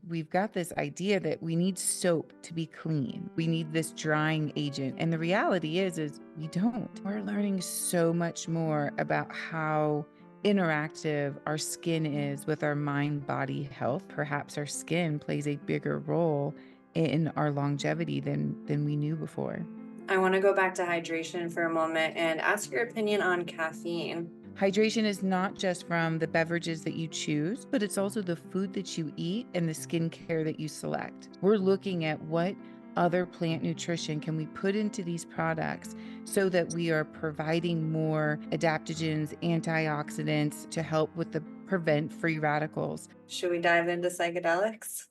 we've got this idea that we need soap to be clean. We need this drying agent. And the reality is we don't. We're learning so much more about how interactive our skin is with our mind body health. Perhaps our skin plays a bigger role in our longevity than we knew before. I want to go back to hydration for a moment and ask your opinion on caffeine. Hydration is not just from the beverages that you choose, but it's also the food that you eat and the skincare that you select. We're looking at what other plant nutrition can we put into these products so that we are providing more adaptogens, antioxidants to help with the prevent free radicals. Should we dive into psychedelics?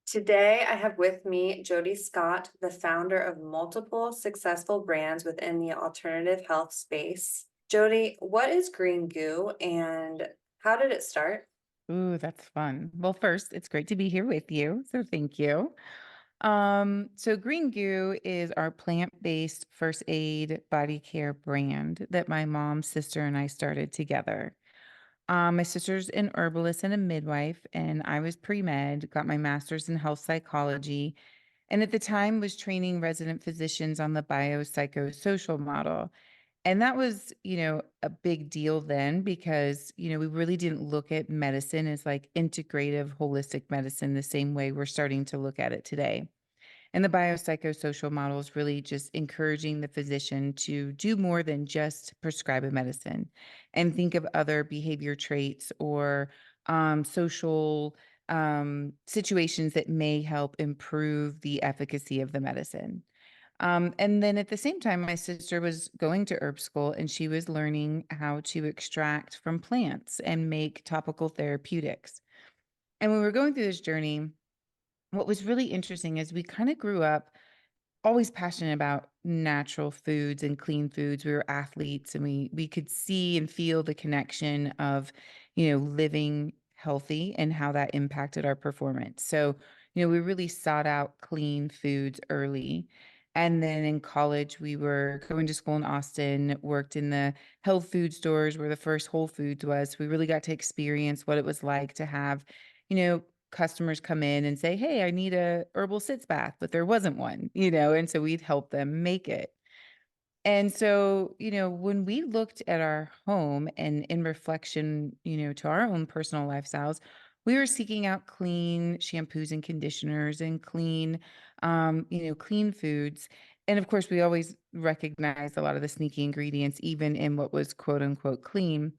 Today, I have with me Jodi Scott, the founder of multiple successful brands within the alternative health space. Jodi, what is Green Goo and how did it start? Ooh, that's fun. Well, first, it's great to be here with you. So thank you. So Green Goo is our plant-based first aid body care brand that my mom, sister, and I started together. My sister's an herbalist and a midwife, and I was pre-med, got my master's in health psychology, and at the time was training resident physicians on the biopsychosocial model. And that was, a big deal then because, we really didn't look at medicine as like integrative, holistic medicine the same way we're starting to look at it today. And the biopsychosocial model is really just encouraging the physician to do more than just prescribe a medicine and think of other behavior traits or social situations that may help improve the efficacy of the medicine. And then at the same time, my sister was going to herb school and she was learning how to extract from plants and make topical therapeutics. And when we were going through this journey, what was really interesting is we kind of grew up always passionate about natural foods and clean foods. We were athletes and we could see and feel the connection of, living healthy and how that impacted our performance. So, we really sought out clean foods early. And then in college, we were going to school in Austin, worked in the health food stores where the first Whole Foods was. We really got to experience what it was like to have, customers come in and say, "Hey, I need a herbal sitz bath," but there wasn't one, and so we'd help them make it. And so, when we looked at our home and in reflection, to our own personal lifestyles, we were seeking out clean shampoos and conditioners and clean foods. And of course, we always recognized a lot of the sneaky ingredients, even in what was quote unquote clean.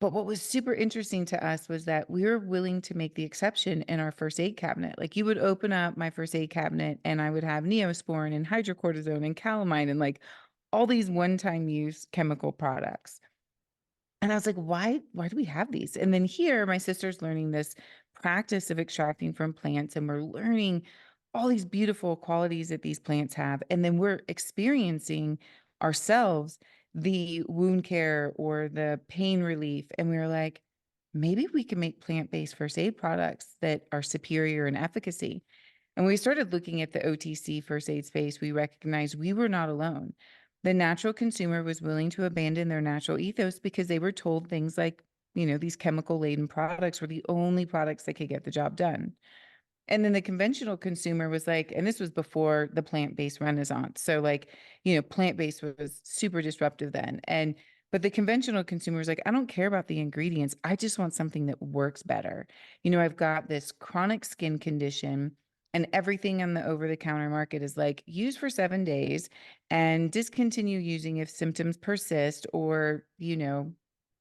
But what was super interesting to us was that we were willing to make the exception in our first aid cabinet. Like you would open up my first aid cabinet and I would have Neosporin and hydrocortisone and calamine and like all these one-time use chemical products. And I was like, why do we have these? And then here my sister's learning this practice of extracting from plants and we're learning all these beautiful qualities that these plants have. And then we're experiencing ourselves the wound care or the pain relief. And we were like, maybe we can make plant-based first aid products that are superior in efficacy. And we started looking at the OTC first aid space. We recognized we were not alone. The natural consumer was willing to abandon their natural ethos because they were told things like, these chemical laden products were the only products that could get the job done. And then the conventional consumer was like, and this was before the plant-based renaissance. So like, plant-based was super disruptive then. But the conventional consumer was like, I don't care about the ingredients. I just want something that works better. I've got this chronic skin condition and everything on the over-the-counter market is like use for 7 days and discontinue using if symptoms persist or,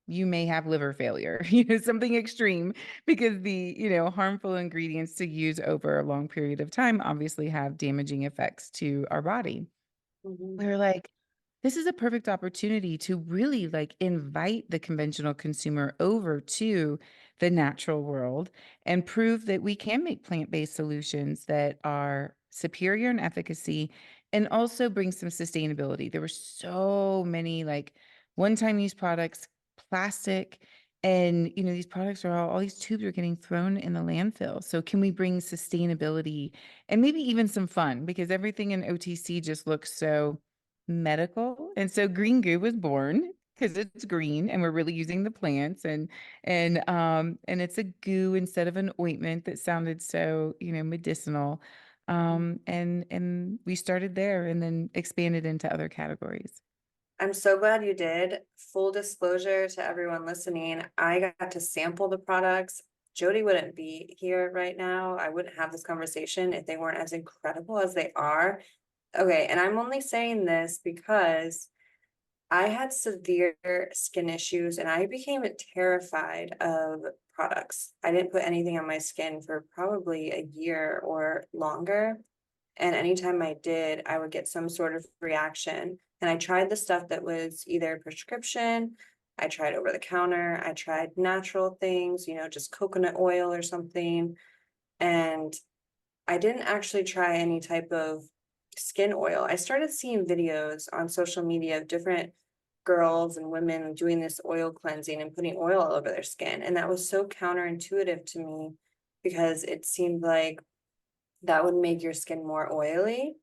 you may have liver failure, something extreme because the, harmful ingredients to use over a long period of time obviously have damaging effects to our body. Mhm. We were like, this is a perfect opportunity to really like invite the conventional consumer over to the natural world and prove that we can make plant-based solutions that are superior in efficacy and also bring some sustainability. There were so many like one-time use products, plastic, and these products are all these tubes are getting thrown in the landfill. So can we bring sustainability and maybe even some fun because everything in OTC just looks so medical. And so Green Goo was born because it's green and we're really using the plants, and it's a goo instead of an ointment that sounded so, medicinal. And we started there and then expanded into other categories. I'm so glad you did. Full disclosure to everyone listening, I got to sample the products. Jodi wouldn't be here right now. I wouldn't have this conversation if they weren't as incredible as they are. Okay, and I'm only saying this because I had severe skin issues and I became terrified of products. I didn't put anything on my skin for probably a year or longer. And anytime I did, I would get some sort of reaction. And I tried the stuff that was either prescription, I tried over the counter, I tried natural things, just coconut oil or something. And I didn't actually try any type of skin oil. I started seeing videos on social media of different girls and women doing this oil cleansing and putting oil all over their skin. And that was so counterintuitive to me because it seemed like that would make your skin more oily.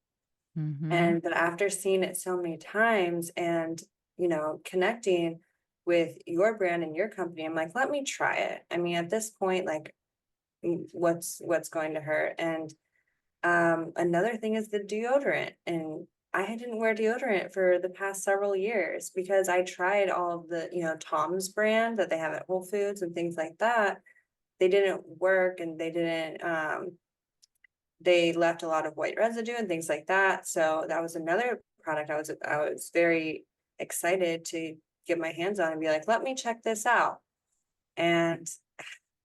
Hmm. And but after seeing it so many times and, connecting with your brand and your company, I'm like, let me try it. I mean, at this point, like, what's going to hurt? And another thing is the deodorant. And I didn't wear deodorant for the past several years because I tried all of the, Tom's brand that they have at Whole Foods and things like that. They didn't work and they left a lot of white residue and things like that. So that was another product I was very excited to get my hands on and be like, let me check this out. And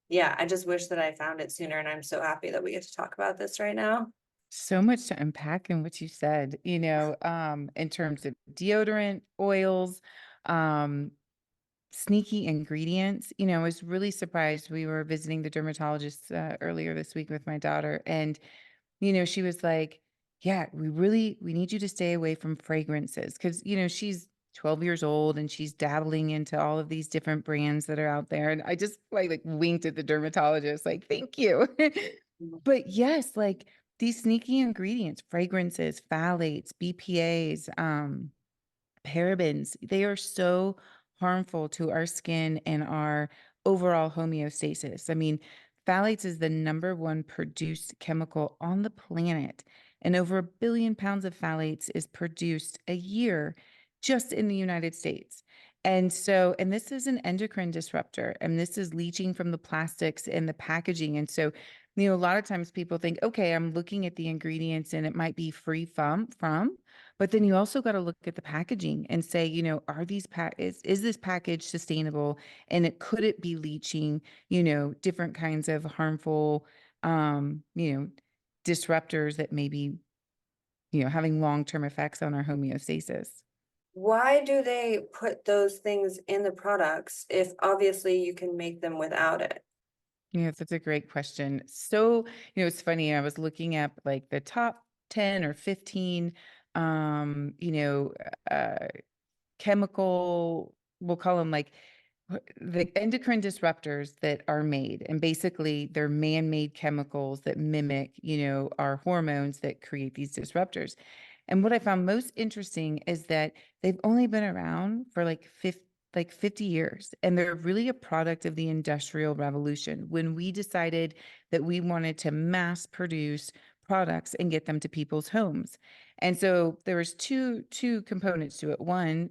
yeah, I just wish that I found it sooner. And I'm so happy that we get to talk about this right now. So much to unpack in what you said, in terms of deodorant, oils, um, sneaky ingredients. I was really surprised. We were visiting the dermatologist earlier this week with my daughter, and she was like, "Yeah, we need you to stay away from fragrances because she's 12 years old and she's dabbling into all of these different brands that are out there." And I just like winked at the dermatologist, like, "Thank you." But yes, like these sneaky ingredients, fragrances, phthalates, BPAs, parabens, they are so harmful to our skin and our overall homeostasis. I mean, phthalates is the number one produced chemical on the planet, and over 1 billion pounds of phthalates is produced a year just in the United States. And this is an endocrine disruptor, and this is leaching from the plastics and the packaging. And so, a lot of times people think, okay, I'm looking at the ingredients and it might be free from, but then you also got to look at the packaging and say, are these is this package sustainable? And could it be leaching, different kinds of harmful, disruptors that may be, having long-term effects on our homeostasis. Why do they put those things in the products if obviously you can make them without it? Yeah, that's a great question. So, it's funny. I was looking up like the top 10 or 15, um, you know, uh, chemical, we'll call them like the endocrine disruptors that are made. And basically, they're man made chemicals that mimic, our hormones that create these disruptors. And what I found most interesting is that they've only been around for like 50 years, and they're really a product of the Industrial Revolution when we decided that we wanted to mass produce products and get them to people's homes. And so there was two components to it. One,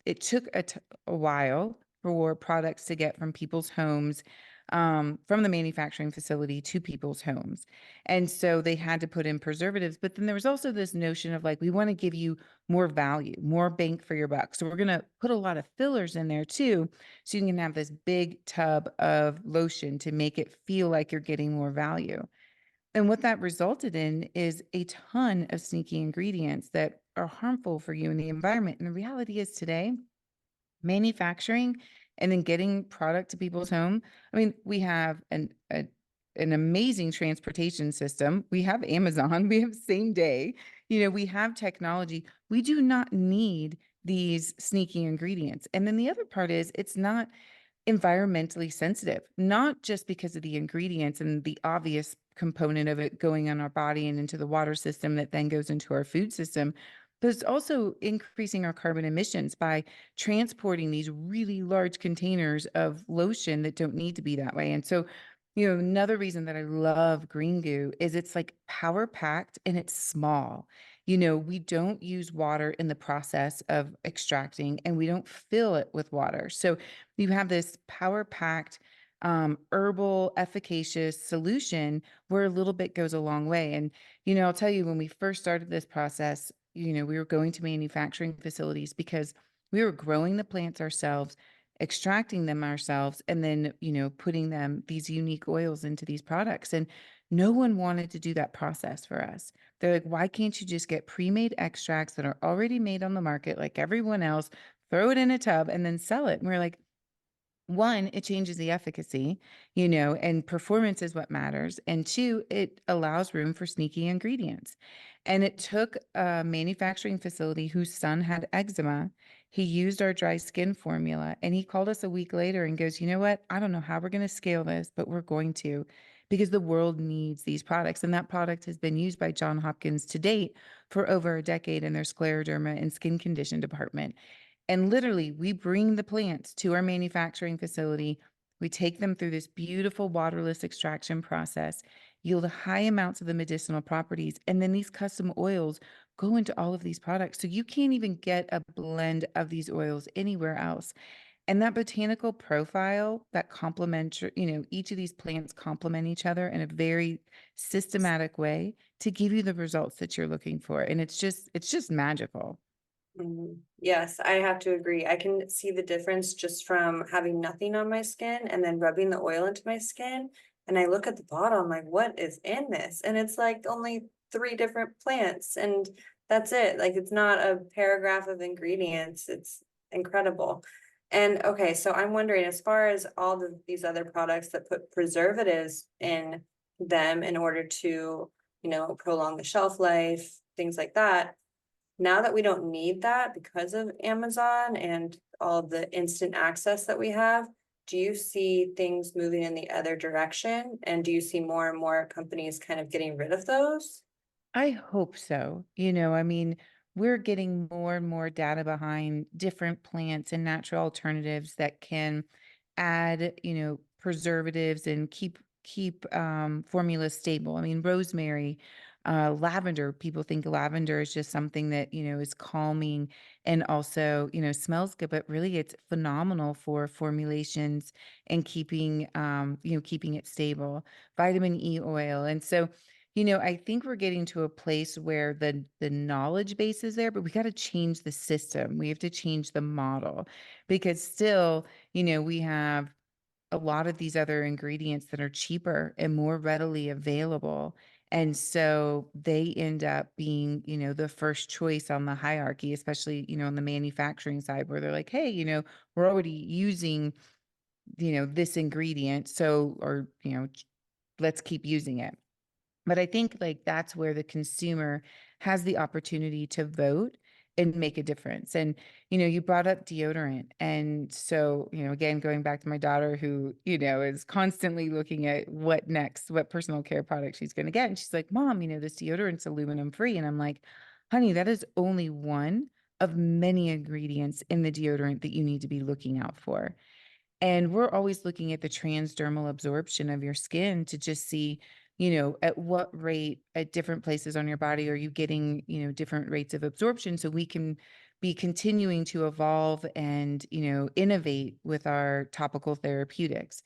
it took a while for products to get from people's homes, from the manufacturing facility to people's homes. And so they had to put in preservatives. But then there was also this notion of like, we want to give you more value, more bang for your buck. So we're going to put a lot of fillers in there too. So you can have this big tub of lotion to make it feel like you're getting more value. And what that resulted in is a ton of sneaky ingredients that are harmful for you in the environment. And the reality is today, manufacturing and then getting product to people's home. I mean, we have an amazing transportation system. We have Amazon, we have same day, we have technology. We do not need these sneaky ingredients. And then the other part is it's not environmentally sensitive, not just because of the ingredients and the obvious component of it going on our body and into the water system that then goes into our food system, but it's also increasing our carbon emissions by transporting these really large containers of lotion that don't need to be that way. And so, another reason that I love Green Goo is it's like power packed and it's small. We don't use water in the process of extracting and we don't fill it with water. So you have this power packed, herbal, efficacious solution where a little bit goes a long way. And, I'll tell you, when we first started this process, we were going to manufacturing facilities because we were growing the plants ourselves, extracting them ourselves, and then, putting these unique oils into these products. And no one wanted to do that process for us. They're like, why can't you just get pre-made extracts that are already made on the market like everyone else, throw it in a tub and then sell it? And we're like, one, it changes the efficacy, and performance is what matters. And two, it allows room for sneaky ingredients. And it took a manufacturing facility whose son had eczema. He used our dry skin formula and he called us a week later and goes, you know what? I don't know how we're going to scale this, but we're going to because the world needs these products. And that product has been used by Johns Hopkins to date for over a decade in their scleroderma and skin condition department. And literally, we bring the plants to our manufacturing facility. We take them through this beautiful waterless extraction process, yield high amounts of the medicinal properties, and then these custom oils go into all of these products. So you can't even get a blend of these oils anywhere else. And that botanical profile, that complementary, each of these plants complement each other in a very systematic way to give you the results that you're looking for. And it's just magical. Yes, I have to agree. I can see the difference just from having nothing on my skin and then rubbing the oil into my skin. And I look at the bottle, I'm like, what is in this? And it's like only three different plants, and that's it. Like it's not a paragraph of ingredients. It's incredible. And okay, so I'm wondering, as far as all of these other products that put preservatives in them in order to, prolong the shelf life, things like that, now that we don't need that because of Amazon and all of the instant access that we have, do you see things moving in the other direction? And do you see more and more companies kind of getting rid of those? I hope so. I mean, we're getting more and more data behind different plants and natural alternatives that can add, preservatives and keep formula stable. I mean, rosemary, lavender, people think lavender is just something that, is calming and also, smells good, but really it's phenomenal for formulations and keeping it stable. Vitamin E oil. And so, I think we're getting to a place where the knowledge base is there, but we got to change the system. We have to change the model because still, we have a lot of these other ingredients that are cheaper and more readily available. And so they end up being, the first choice on the hierarchy, especially, on the manufacturing side where they're like, hey, we're already using, this ingredient. So, or, let's keep using it. But I think like that's where the consumer has the opportunity to vote and make a difference. And, you brought up deodorant. And so, again, going back to my daughter who, is constantly looking at what next, what personal care product she's going to get. And she's like, Mom, this deodorant's aluminum free. And I'm like, honey, that is only one of many ingredients in the deodorant that you need to be looking out for. And we're always looking at the transdermal absorption of your skin to just see, at what rate at different places on your body are you getting, different rates of absorption so we can be continuing to evolve and, innovate with our topical therapeutics.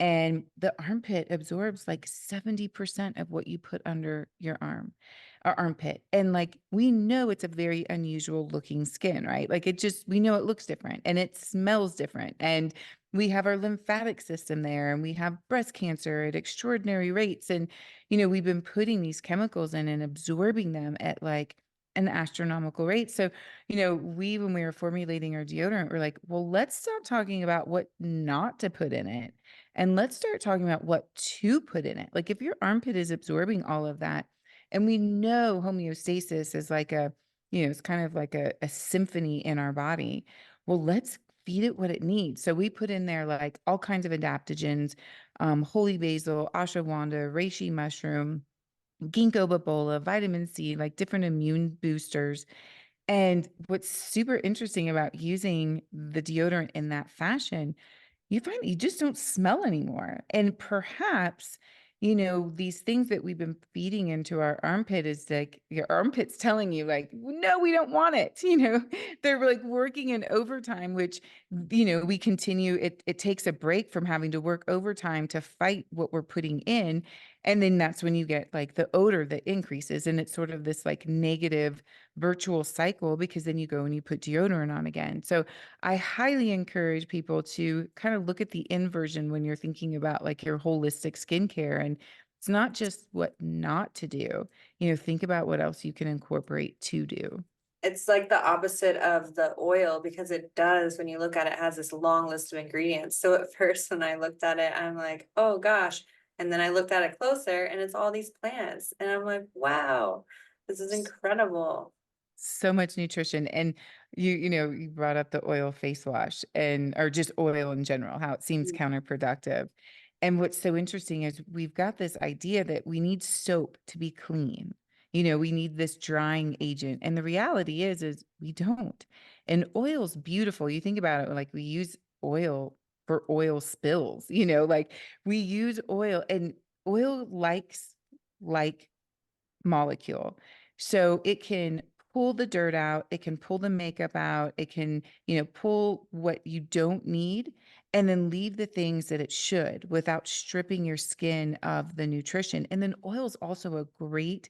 And the armpit absorbs like 70% of what you put under your arm or armpit. And like we know it's a very unusual looking skin, right? Like we know it looks different and it smells different. And we have our lymphatic system there and we have breast cancer at extraordinary rates. And, we've been putting these chemicals in and absorbing them at like an astronomical rate. So, when we were formulating our deodorant, we're like, well, let's stop talking about what not to put in it and let's start talking about what to put in it. Like if your armpit is absorbing all of that, and we know homeostasis is like it's kind of like a symphony in our body. Well, let's feed it what it needs. So we put in there like all kinds of adaptogens, holy basil, ashwagandha, reishi mushroom, ginkgo biloba, vitamin C, like different immune boosters. And what's super interesting about using the deodorant in that fashion, you find you just don't smell anymore. And perhaps, these things that we've been feeding into our armpit is like your armpit's telling you, like, no, we don't want it. They're like working in overtime, which, we continue. It takes a break from having to work overtime to fight what we're putting in. And then that's when you get like the odor that increases. And it's sort of this like negative virtual cycle because then you go and you put deodorant on again. So I highly encourage people to kind of look at the inversion when you're thinking about like your holistic skincare. And it's not just what not to do, think about what else you can incorporate to do. It's like the opposite of the oil because it does, when you look at it, has this long list of ingredients. So at first, when I looked at it, I'm like, oh gosh. And then I looked at it closer and it's all these plants. And I'm like, wow, this is incredible. So much nutrition. And you brought up the oil face wash and or just oil in general, how it seems Mm. counterproductive. And what's so interesting is we've got this idea that we need soap to be clean. We need this drying agent. And the reality is we don't. And oil's beautiful. You think about it, like we use oil for oil spills, like we use oil and oil likes like molecule. So it can pull the dirt out, it can pull the makeup out, it can, pull what you don't need and then leave the things that it should without stripping your skin of the nutrition. And then oil is also a great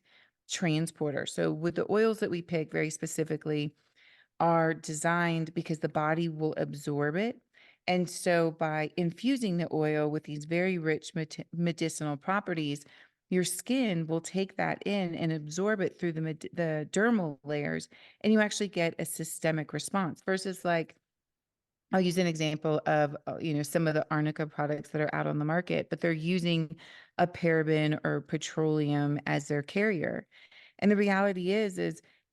transporter. So with the oils that we pick very specifically, are designed because the body will absorb it. And so by infusing the oil with these very rich medicinal properties, your skin will take that in and absorb it through the dermal layers, and you actually get a systemic response versus like I'll use an example of, some of the arnica products that are out on the market, but they're using a paraben or petroleum as their carrier. And the reality is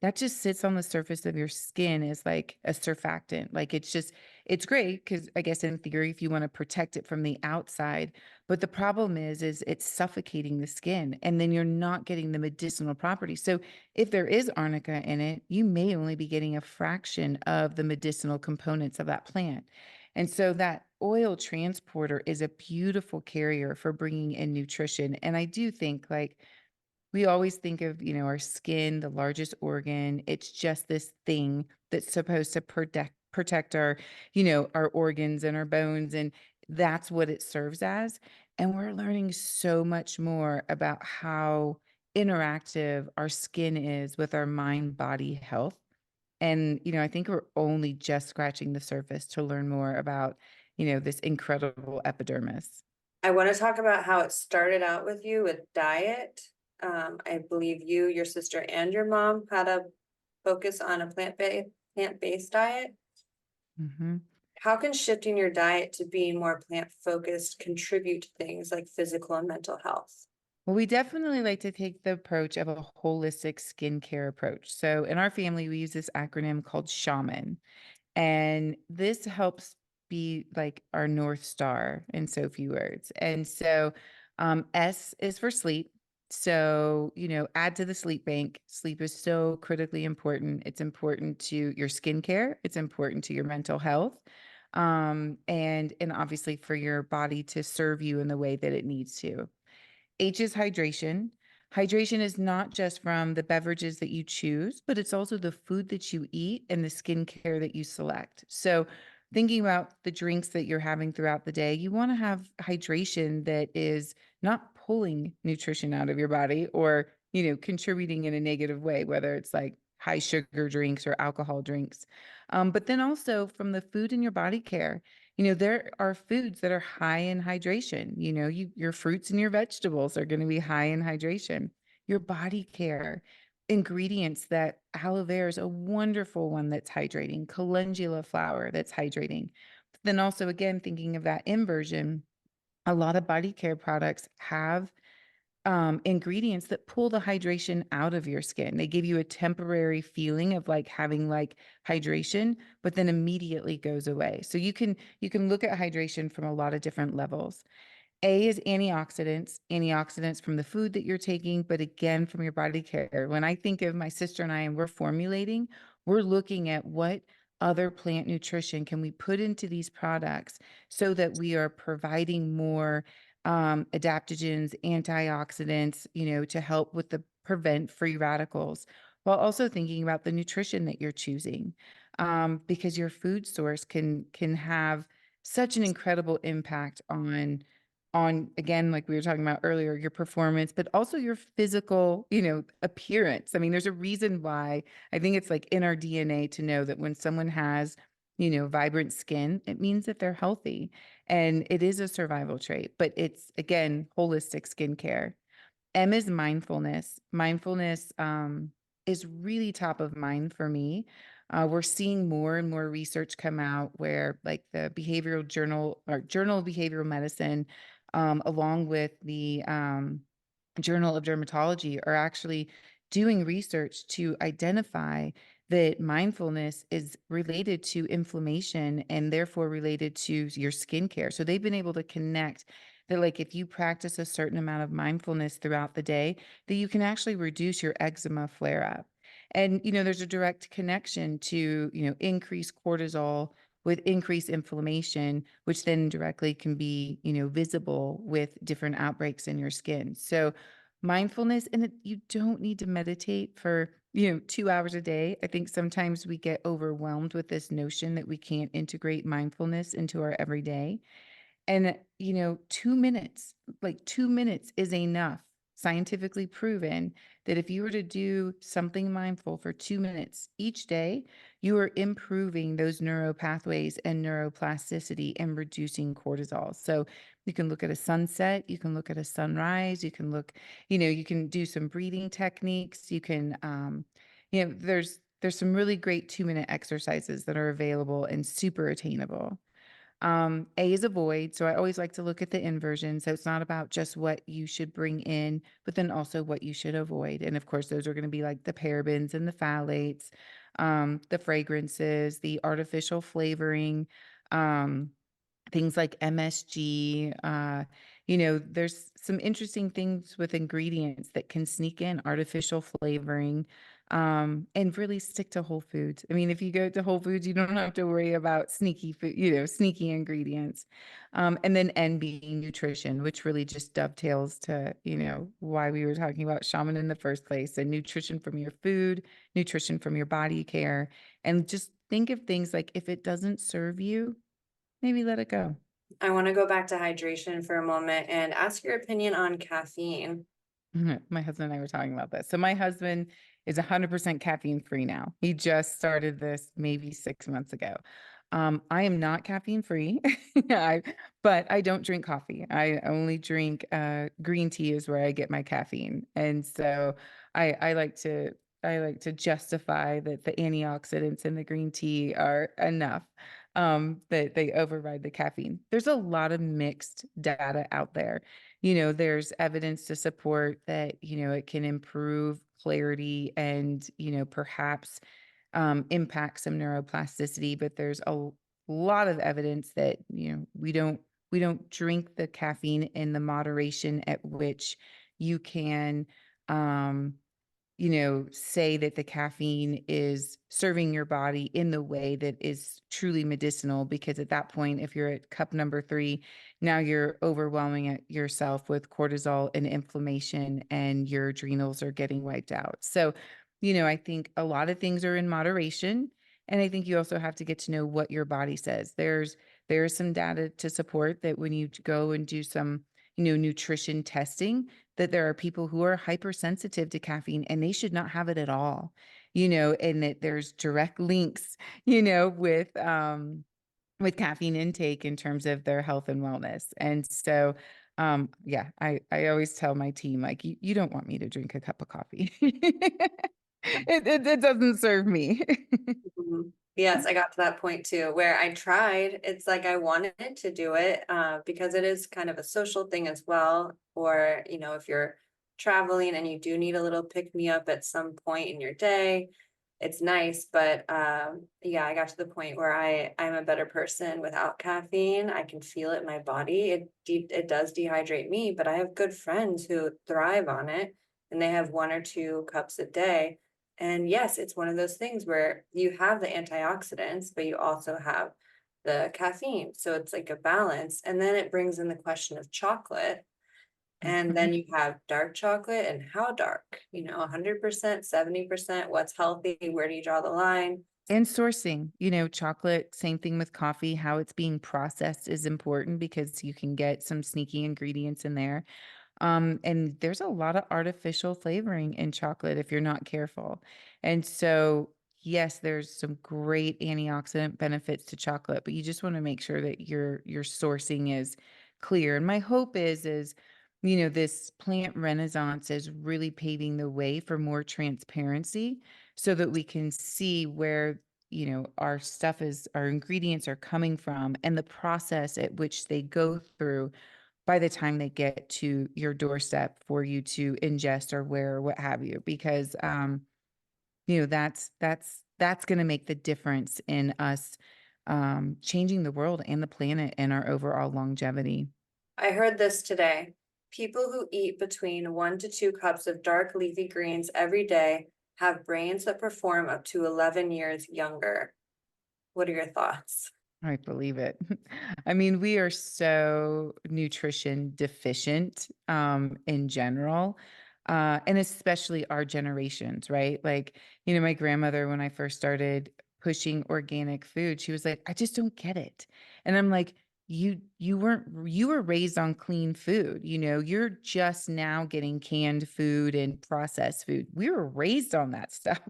that just sits on the surface of your skin as like a surfactant. Like it's great because I guess in theory, if you want to protect it from the outside, but the problem is it's suffocating the skin and then you're not getting the medicinal properties. So if there is arnica in it, you may only be getting a fraction of the medicinal components of that plant. And so that oil transporter is a beautiful carrier for bringing in nutrition. And I do think like we always think of, our skin, the largest organ. It's just this thing that's supposed to protect our, our organs and our bones. And that's what it serves as. And we're learning so much more about how interactive our skin is with our mind body health. And, I think we're only just scratching the surface to learn more about, this incredible epidermis. I want to talk about how it started out with you with diet. I believe you, your sister, and your mom had a focus on a plant-based diet. Mhm. How can shifting your diet to being more plant-focused contribute to things like physical and mental health? Well, we definitely like to take the approach of a holistic skincare approach. So in our family, we use this acronym called shaman. And this helps be like our North Star in so few words. And so S is for sleep. So, add to the sleep bank. Sleep is so critically important. It's important to your skincare, it's important to your mental health. And obviously for your body to serve you in the way that it needs to. H is hydration. Hydration is not just from the beverages that you choose, but it's also the food that you eat and the skincare that you select. So, thinking about the drinks that you're having throughout the day, you want to have hydration that is not pulling nutrition out of your body or, contributing in a negative way, whether it's like high sugar drinks or alcohol drinks. But then also from the food in your body care. There are foods that are high in hydration. Your fruits and your vegetables are going to be high in hydration. Your body care ingredients that aloe vera is a wonderful one that's hydrating, calendula flower that's hydrating. But then also, again, thinking of that inversion, a lot of body care products have ingredients that pull the hydration out of your skin. They give you a temporary feeling of like having like hydration, but then immediately goes away. So you can look at hydration from a lot of different levels. A is antioxidants from the food that you're taking, but again, from your body care. When I think of my sister and I, and we're formulating, we're looking at what other plant nutrition can we put into these products so that we are providing more adaptogens, antioxidants, to help with the prevent free radicals, while also thinking about the nutrition that you're choosing, because your food source can have such an incredible impact on again, like we were talking about earlier, your performance, but also your physical, appearance. I mean, there's a reason why I think it's like in our DNA to know that when someone has, vibrant skin, it means that they're healthy. And it is a survival trait, but it's again, holistic skincare. M is mindfulness. Mindfulness is really top of mind for me. We're seeing more and more research come out where, like the Behavioral Journal or Journal of Behavioral Medicine, along with the Journal of Dermatology, are actually doing research to identify that mindfulness is related to inflammation and therefore related to your skincare. So they've been able to connect that, like, if you practice a certain amount of mindfulness throughout the day, that you can actually reduce your eczema flare up. And, there's a direct connection to, increased cortisol with increased inflammation, which then directly can be, visible with different outbreaks in your skin. So mindfulness, and you don't need to meditate for, 2 hours a day. I think sometimes we get overwhelmed with this notion that we can't integrate mindfulness into our everyday. And, 2 minutes, like 2 minutes is enough, scientifically proven that if you were to do something mindful for 2 minutes each day, you are improving those neural pathways and neuroplasticity and reducing cortisol. So you can look at a sunset, you can look at a sunrise, you can look, you can do some breathing techniques. You can, there's some really great 2-minute exercises that are available and super attainable. A is avoid. So I always like to look at the inversion. So it's not about just what you should bring in, but then also what you should avoid. And of course, those are going to be like the parabens and the phthalates, the fragrances, the artificial flavoring, um, things like MSG. There's some interesting things with ingredients that can sneak in artificial flavoring, and really stick to whole foods. I mean, if you go to Whole Foods, you don't have to worry about sneaky food, sneaky ingredients. And then N being nutrition, which really just dovetails to, why we were talking about shaman in the first place, and nutrition from your food, nutrition from your body care. And just think of things like, if it doesn't serve you, maybe let it go. I want to go back to hydration for a moment and ask your opinion on caffeine. My husband and I were talking about this. So my husband is 100% caffeine free now. He just started this maybe 6 months ago. I am not caffeine free, but I don't drink coffee. I only drink green tea is where I get my caffeine, and so I like to justify that the antioxidants in the green tea are enough, that they override the caffeine. There's a lot of mixed data out there. There's evidence to support that, it can improve clarity and, perhaps impact some neuroplasticity, but there's a lot of evidence that, we don't drink the caffeine in the moderation at which you can um say that the caffeine is serving your body in the way that is truly medicinal. Because at that point, if you're at cup number 3, now you're overwhelming yourself with cortisol and inflammation, and your adrenals are getting wiped out. So, I think a lot of things are in moderation. And I think you also have to get to know what your body says. There's some data to support that when you go and do some, nutrition testing, that there are people who are hypersensitive to caffeine and they should not have it at all, and that there's direct links, with caffeine intake in terms of their health and wellness. And so, yeah, I always tell my team, like, you don't want me to drink a cup of coffee. It doesn't serve me. Mhm. Yes, I got to that point too, where I tried. It's like I wanted to do it because it is kind of a social thing as well. Or, if you're traveling and you do need a little pick me up at some point in your day, it's nice. But yeah, I got to the point where I'm a better person without caffeine. I can feel it in my body. It does dehydrate me, but I have good friends who thrive on it, and they have 1 or 2 cups a day. And yes, it's one of those things where you have the antioxidants, but you also have the caffeine. So it's like a balance. And then it brings in the question of chocolate. And Mhm. then you have dark chocolate and how dark, 100%, 70%, what's healthy, where do you draw the line? And sourcing, chocolate, same thing with coffee, how it's being processed is important because you can get some sneaky ingredients in there. And there's a lot of artificial flavoring in chocolate if you're not careful. And so, yes, there's some great antioxidant benefits to chocolate, but you just want to make sure that your sourcing is clear. And my hope is, this plant renaissance is really paving the way for more transparency so that we can see where, our ingredients are coming from and the process at which they go through by the time they get to your doorstep for you to ingest or wear or what have you, because that's going to make the difference in us changing the world and the planet and our overall longevity. I heard this today. People who eat between 1 to 2 cups of dark leafy greens every day have brains that perform up to 11 years younger. What are your thoughts? I believe it. I mean, we are so nutrition deficient in general, and especially our generations, right? Like, my grandmother, when I first started pushing organic food, she was like, I just don't get it. And I'm like, you were raised on clean food, you're just now getting canned food and processed food. We were raised on that stuff,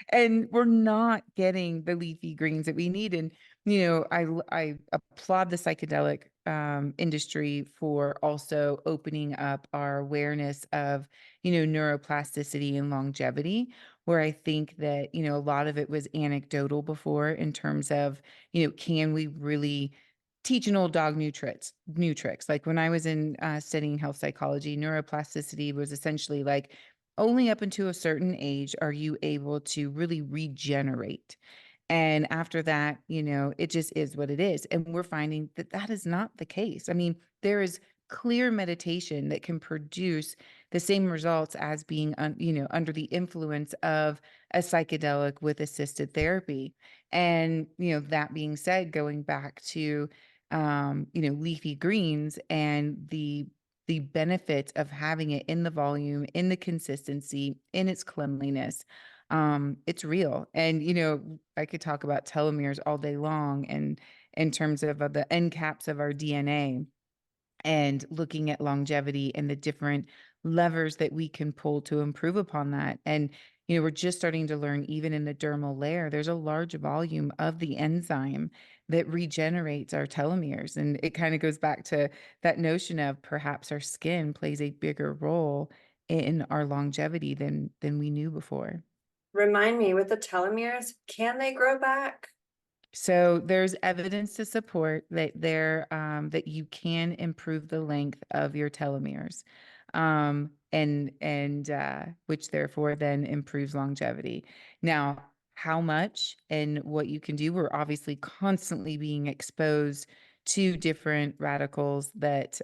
and we're not getting the leafy greens that we need. And I applaud the psychedelic industry for also opening up our awareness of, neuroplasticity and longevity, where I think that, a lot of it was anecdotal before in terms of, can we really teach an old dog new tricks. Like when I was in studying health psychology, neuroplasticity was essentially like only up until a certain age are you able to really regenerate. And after that, it just is what it is. And we're finding that that is not the case. I mean, there is clear meditation that can produce the same results as being, under the influence of a psychedelic with assisted therapy. And, that being said, going back to, leafy greens and the benefits of having it in the volume, in the consistency, in its cleanliness, it's real. And, I could talk about telomeres all day long and in terms of the end caps of our DNA and looking at longevity and the different levers that we can pull to improve upon that. And, we're just starting to learn even in the dermal layer, there's a large volume of the enzyme that regenerates our telomeres. And it kind of goes back to that notion of perhaps our skin plays a bigger role in our longevity than we knew before. Remind me, with the telomeres, can they grow back? So there's evidence to support that you can improve the length of your telomeres, and which therefore then improves longevity. Now, how much and what you can do, we're obviously constantly being exposed to different radicals that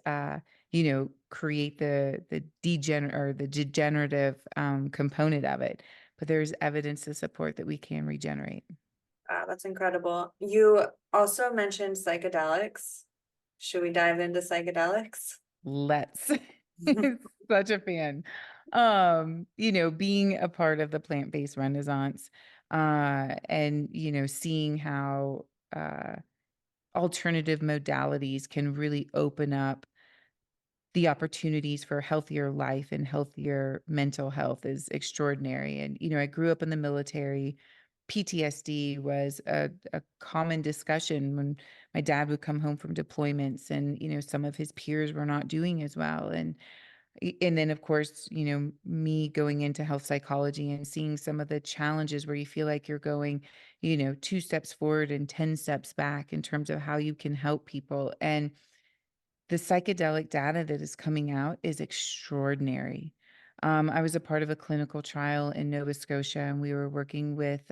create the degenerative component of it. But there's evidence to support that we can regenerate. Wow, that's incredible. You also mentioned psychedelics. Should we dive into psychedelics? Let's. Such a fan. Being a part of the plant-based renaissance, and seeing how alternative modalities can really open up the opportunities for healthier life and healthier mental health is extraordinary. And, I grew up in the military. PTSD was a common discussion when my dad would come home from deployments and, some of his peers were not doing as well. And then of course, me going into health psychology and seeing some of the challenges where you feel like you're going, 2 steps forward and 10 steps back in terms of how you can help people. And the psychedelic data that is coming out is extraordinary. I was a part of a clinical trial in Nova Scotia, and we were working with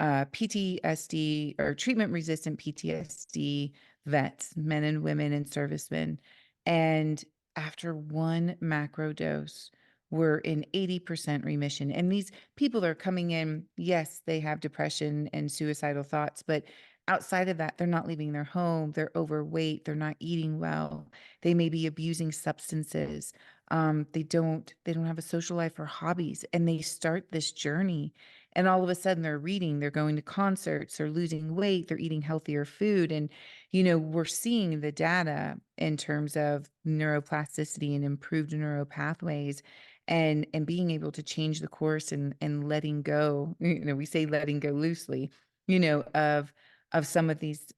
PTSD or treatment resistant PTSD vets, men and women and servicemen. And after one macro dose, were in 80% remission. And these people are coming in, yes, they have depression and suicidal thoughts, but outside of that, they're not leaving their home, they're overweight, they're not eating well, they may be abusing substances. They don't have a social life or hobbies, and they start this journey, and all of a sudden they're reading, they're going to concerts, they're losing weight, they're eating healthier food. And we're seeing the data in terms of neuroplasticity and improved neural pathways, and being able to change the course, and letting go. We say letting go loosely, of some of these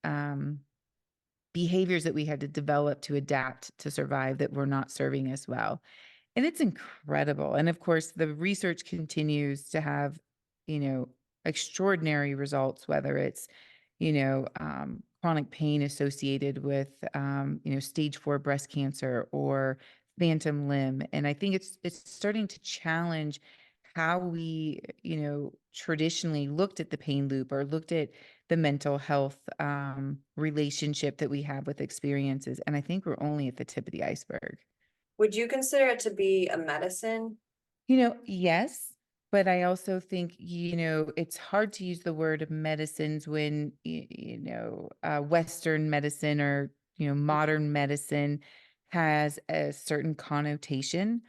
behaviors that we had to develop to adapt to survive, that were not serving us well. And it's incredible. And of course, the research continues to have, you know, extraordinary results, whether it's, chronic pain associated with, stage 4 breast cancer or phantom limb. And I think it's starting to challenge how we, traditionally looked at the pain loop, or looked at the mental health relationship that we have with experiences. And I think we're only at the tip of the iceberg. Would you consider it to be a medicine? Yes, but I also think, it's hard to use the word medicines when, Western medicine, or, modern medicine has a certain connotation.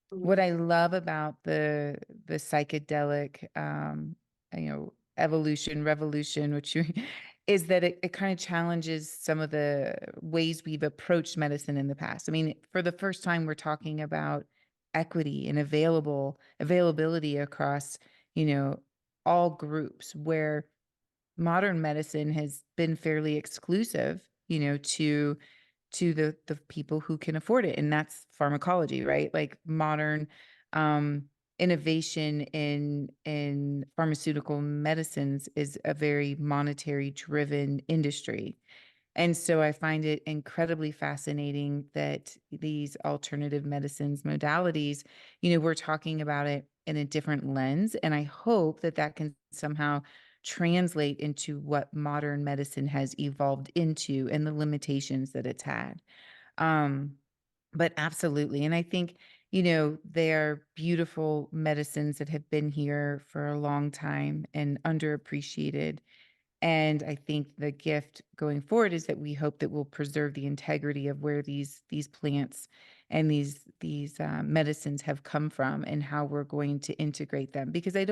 What Mhm. I love about the psychedelic, evolution, revolution, which is that it kind of challenges some of the ways we've approached medicine in the past. I mean, for the first time, we're talking about equity and availability across, you know, all groups, where modern medicine has been fairly exclusive, to the people who can afford it, and that's pharmacology, right? Like modern innovation in pharmaceutical medicines is a very monetary driven industry. And so I find it incredibly fascinating that these alternative medicines modalities, we're talking about it in a different lens. And I hope that that can somehow translate into what modern medicine has evolved into, and the limitations that it's had. Um, but absolutely. And I think, they're beautiful medicines that have been here for a long time and underappreciated. And I think the gift going forward is that we hope that we'll preserve the integrity of where these plants and these medicines have come from, and how we're going to integrate them. Because I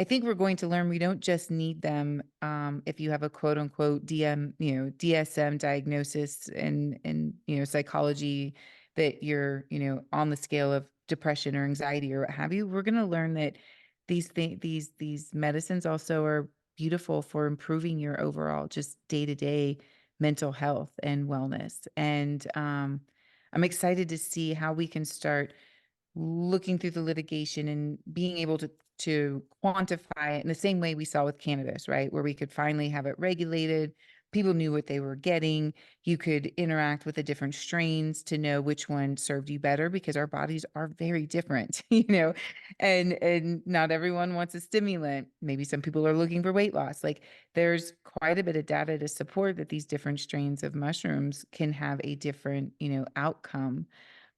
think we're going to learn we don't just need them if you have a quote unquote DSM diagnosis, and psychology, that you're, on the scale of depression or anxiety or what have you. We're going to learn that these medicines also are beautiful for improving your overall just day-to-day mental health and wellness. And I'm excited to see how we can start looking through the litigation and being able to quantify it in the same way we saw with cannabis, right? Where we could finally have it regulated. People knew what they were getting. You could interact with the different strains to know which one served you better, because our bodies are very different, and not everyone wants a stimulant. Maybe some people are looking for weight loss. Like, there's quite a bit of data to support that these different strains of mushrooms can have a different, outcome,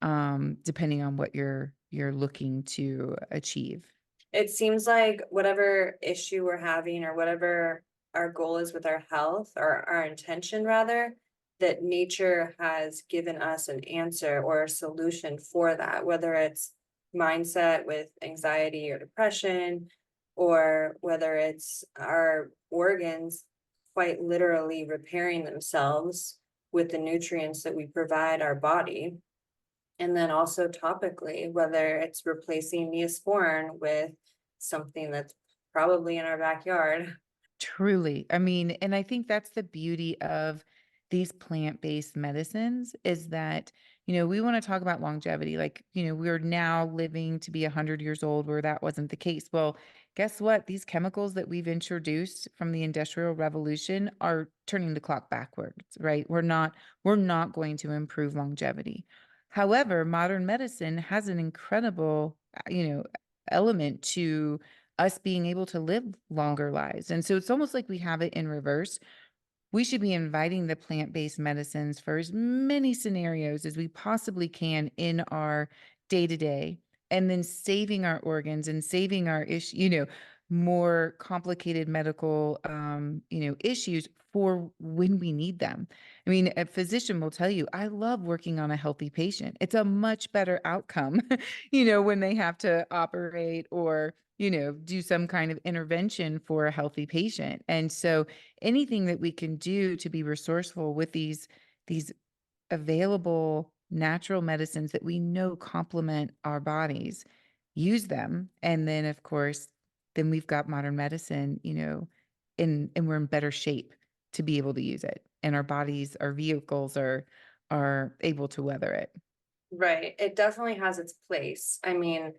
depending on what you're looking to achieve. It seems like whatever issue we're having, or whatever our goal is with our health, or our intention rather, that nature has given us an answer or a solution for that, whether it's mindset with anxiety or depression, or whether it's our organs quite literally repairing themselves with the nutrients that we provide our body. And then also topically, whether it's replacing Neosporin with something that's probably in our backyard. Truly. I mean, and I think that's the beauty of these plant-based medicines, is that, we want to talk about longevity. Like, we're now living to be 100 years old, where that wasn't the case. Well, guess what? These chemicals that we've introduced from the Industrial Revolution are turning the clock backwards, right? We're not going to improve longevity. However, modern medicine has an incredible, element to us being able to live longer lives. And so it's almost like we have it in reverse. We should be inviting the plant-based medicines for as many scenarios as we possibly can in our day to day, and then saving our organs and saving our more complicated medical, issues for when we need them. I mean, a physician will tell you, I love working on a healthy patient. It's a much better outcome, when they have to operate or, do some kind of intervention for a healthy patient. And so anything that we can do to be resourceful with these available natural medicines that we know complement our bodies, use them. And then, of course, then we've got modern medicine, and we're in better shape to be able to use it. And our bodies, our vehicles are able to weather it. Right. It definitely has its place. I mean,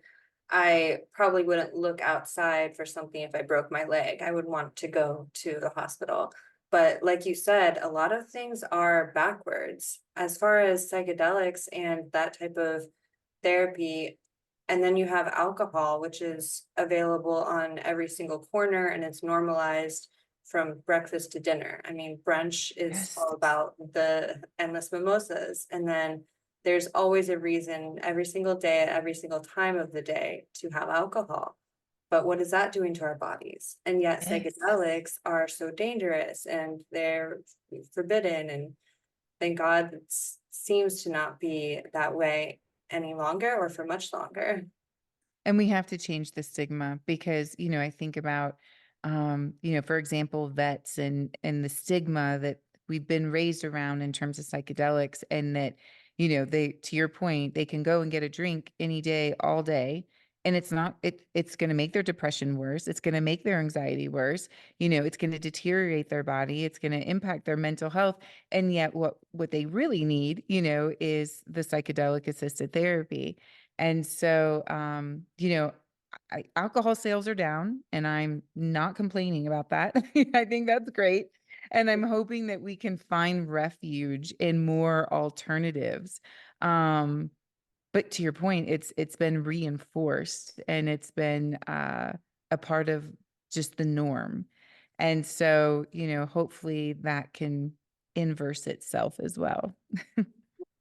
I probably wouldn't look outside for something if I broke my leg. I would want to go to the hospital. But like you said, a lot of things are backwards as far as psychedelics and that type of therapy. And then you have alcohol, which is available on every single corner and it's normalized from breakfast to dinner. I mean, brunch is Yes. all about the endless mimosas. And then there's always a reason every single day at every single time of the day to have alcohol. But what is that doing to our bodies? And yet Yes. psychedelics are so dangerous and they're forbidden. And thank God it seems to not be that way any longer or for much longer. And we have to change the stigma because, I think about, for example, vets and the stigma that we've been raised around in terms of psychedelics, and that, they, to your point, they can go and get a drink any day, all day. And it's going to make their depression worse. It's going to make their anxiety worse. It's going to deteriorate their body. It's going to impact their mental health. And yet what they really need, is the psychedelic assisted therapy. And so, alcohol sales are down, and I'm not complaining about that. I think that's great. And I'm hoping that we can find refuge in more alternatives. Um, but to your point, it's been reinforced and it's been a part of just the norm. And so, hopefully that can inverse itself as well.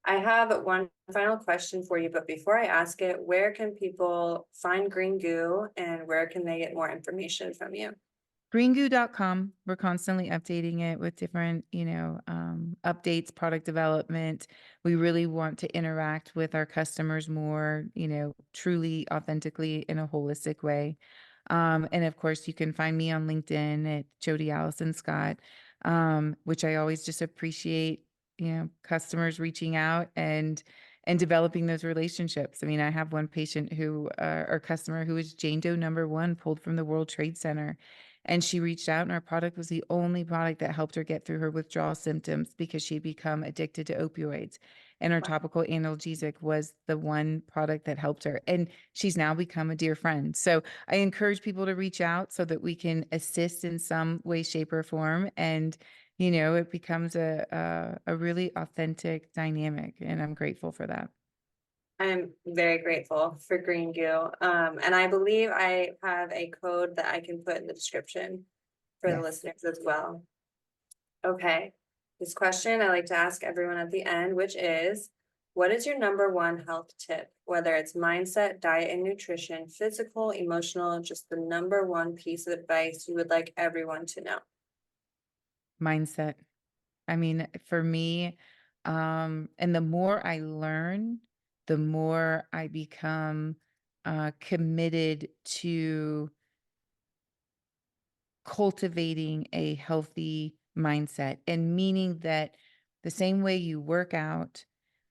I have one final question for you, but before I ask it, where can people find Green Goo and where can they get more information from you? Greengoo.com. We're constantly updating it with different, updates, product development. We really want to interact with our customers more, truly, authentically, in a holistic way. And of course, you can find me on LinkedIn at Jodi Allison Scott, which I always just appreciate, customers reaching out and developing those relationships. I mean, I have one patient or customer who was Jane Doe #1, pulled from the World Trade Center. And she reached out, and our product was the only product that helped her get through her withdrawal symptoms because she'd become addicted to opioids. And our topical analgesic was the one product that helped her. And she's now become a dear friend. So I encourage people to reach out so that we can assist in some way, shape, or form. And, it becomes a really authentic dynamic. And I'm grateful for that. I'm very grateful for Green Goo. And I believe I have a code that I can put in the description for the Yes. listeners as well. Okay. This question I like to ask everyone at the end, which is, what is your number one health tip? Whether it's mindset, diet, and nutrition, physical, emotional, just the number one piece of advice you would like everyone to know. Mindset. I mean, for me, and the more I learn, the more I become committed to cultivating a healthy mindset, and meaning that the same way you work out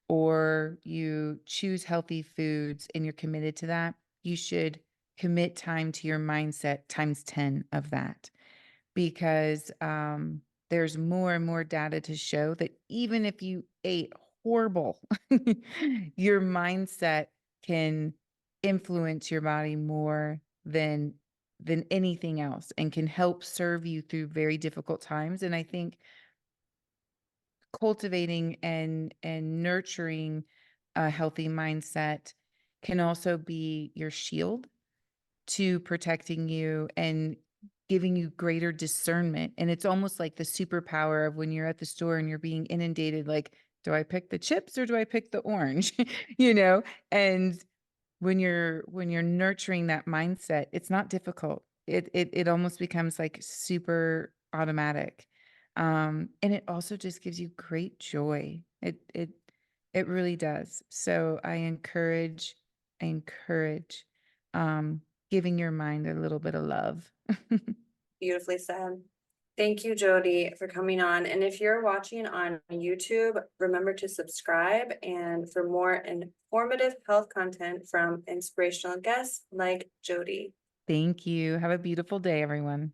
or you choose healthy foods and you're committed to that, you should commit time to your mindset times 10 of that, because there's more and more data to show that even if you ate horrible, your mindset can influence your body more than anything else and can help serve you through very difficult times. And I think cultivating and nurturing a healthy mindset can also be your shield to protecting you and giving you greater discernment. And it's almost like the superpower of when you're at the store and you're being inundated, like Do I pick the chips or do I pick the orange? You know? And when you're nurturing that mindset, it's not difficult. It almost becomes like super automatic. And it also just gives you great joy. It really does. So I encourage giving your mind a little bit of love. Beautifully said. Thank you, Jodi, for coming on. And if you're watching on YouTube, remember to subscribe and for more informative health content from inspirational guests like Jodi. Thank you. Have a beautiful day, everyone.